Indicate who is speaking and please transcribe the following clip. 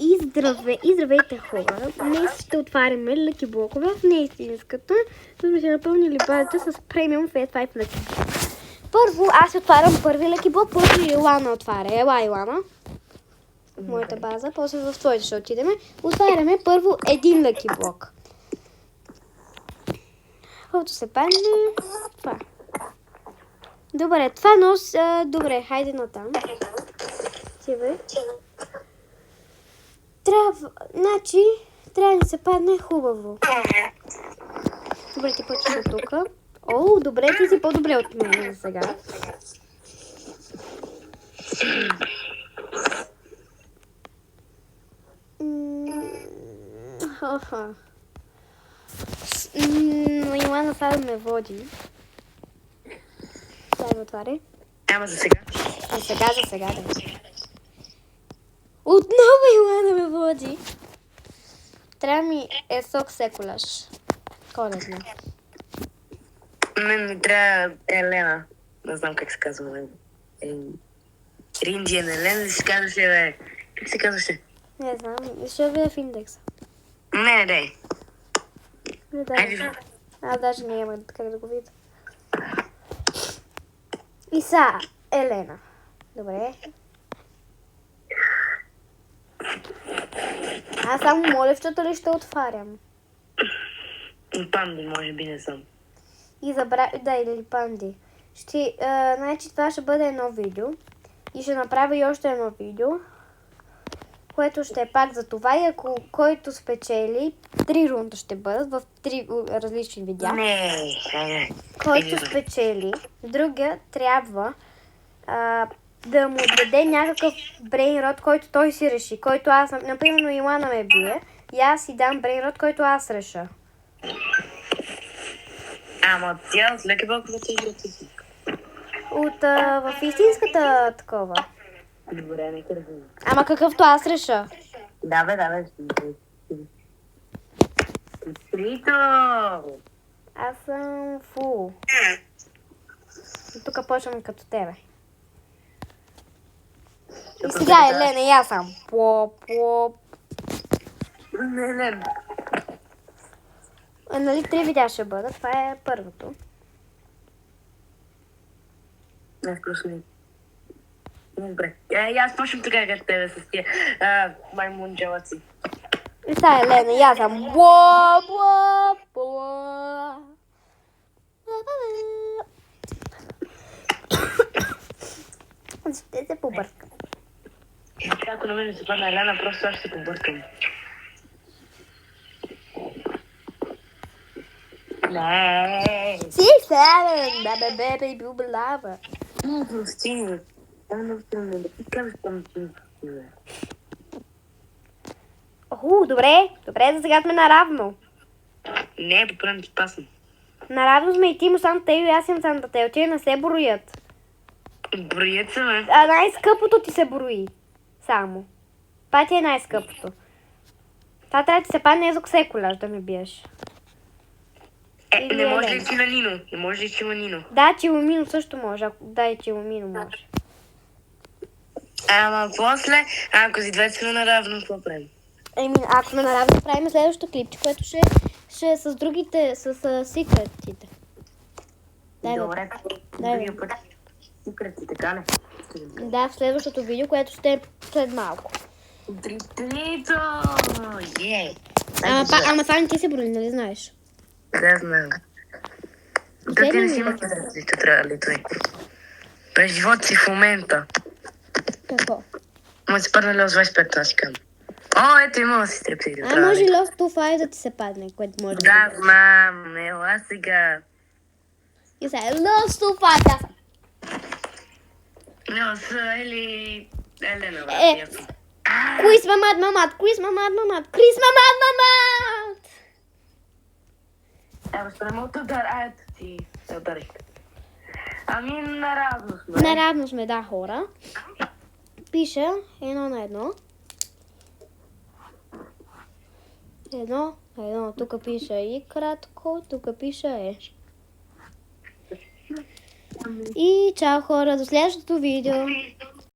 Speaker 1: И здравейте хора! Днес ще отваряме лъки блокове в неистинската, за да сме напълнили базата с премиум Fat 5 лъки. Първо аз отварям първи лъки блок, после Илана отваря. Ела, Илана. Моята база, после в твоите ще отидем. Отваряме първо един лъки блок. Колкото се падне, това. Добре, това нос... Добре, хайде натам. Сивай. Трябва да се падне хубаво. Добре, ти почваш от тук. О, добре, ти си по-добре от мен за сега. Илана сега да ме води. Дай ме отваря.
Speaker 2: Ама за сега.
Speaker 1: За сега, да. Отново Илана ме води. Трябва ми сок секулаш. Коледна.
Speaker 2: Мен ми трябва Елена. Не знам как се казва. Риндиен Елена ли се казваше, бе? Как се казваше?
Speaker 1: Не знам, ще видя в индекса.
Speaker 2: Не, дай.
Speaker 1: Не, дай. Аз даже не имам как да го видя. И са, Елена. Добре. Аз само молевчето ли ще отварям?
Speaker 2: Панди, може би, не знам.
Speaker 1: И да, или панди. Значи това ще бъде едно видео. И ще направя и още едно видео, което ще е пак за това. И ако който спечели, 3 рунда ще бъдат в 3 различни видеа.
Speaker 2: Не.
Speaker 1: Който спечели, другия трябва да му даде някакъв брейнрод, който той си реши. Който аз, например, Илана ме бие и аз си дам брейнрод, който аз реша.
Speaker 2: Ама тя от леки бълкове тежи от истинска.
Speaker 1: В истинската такова.
Speaker 2: Добре, нека да видим.
Speaker 1: Ама какъвто аз реша.
Speaker 2: Да, бе. Трито!
Speaker 1: Аз съм фул. Тук почвам като тебе. И сега Елена, и аз съм. Плоп.
Speaker 2: Не.
Speaker 1: Нали 3 видеа ще бъдат? Това е първото.
Speaker 2: Не, вкусно. Добре. И аз почвам така като тебе с тия маймунджалаци.
Speaker 1: И сега Елена, и аз съм. Плоп. Ще се побъркам.
Speaker 2: Ако на мен се падна Елена, просто аз ще се побъркам. Не.
Speaker 1: 6-7, бебе, бубелава.
Speaker 2: Прости. Да ти кажеш там, че
Speaker 1: Добре, за сега сме наравно.
Speaker 2: не, попрем ти пасна.
Speaker 1: Наравно сме и ти му Сантатео и аз съм Сантатео, че не се броят.
Speaker 2: Броят се, бе.
Speaker 1: Най-скъпото ти се брои. Само. Това ти е най-скъпото. Това трябва да ти се падне езок секуляр да ме биеш.
Speaker 2: Не може ли Чиланино?
Speaker 1: Да, Чиломино също може. Да, Чиломино може.
Speaker 2: Ама после, ако си двете сме наравно, какво правим?
Speaker 1: Ако сме наравно, правим следващото клипче, което ще е с другите, с секретите.
Speaker 2: Добре, другия път. Секрети, така ли?
Speaker 1: Да, в следващото видео, което ще е след малко.
Speaker 2: Трито!
Speaker 1: Ама това не ти се брои, нали знаеш?
Speaker 2: Да, знам. Да ти не си има където трябва ли той? През живота си в момента.
Speaker 1: Какво?
Speaker 2: Ма си падна ли от 25, аз си казвам. Ето има си стрептили.
Speaker 1: Може Lost to Five да ти се падне, което може
Speaker 2: да знам, ела сега.
Speaker 1: И сега Lost to Five, да.
Speaker 2: Или Елена,
Speaker 1: Quiz мамат.
Speaker 2: Ще не мога да ударя. Ето ти се ударих. Ами наравно сме.
Speaker 1: Наравно сме, да, хора. Пиша 1 на 1. 1. Тук пиша и кратко, тук пиша е. И чао хора, до следващото видео.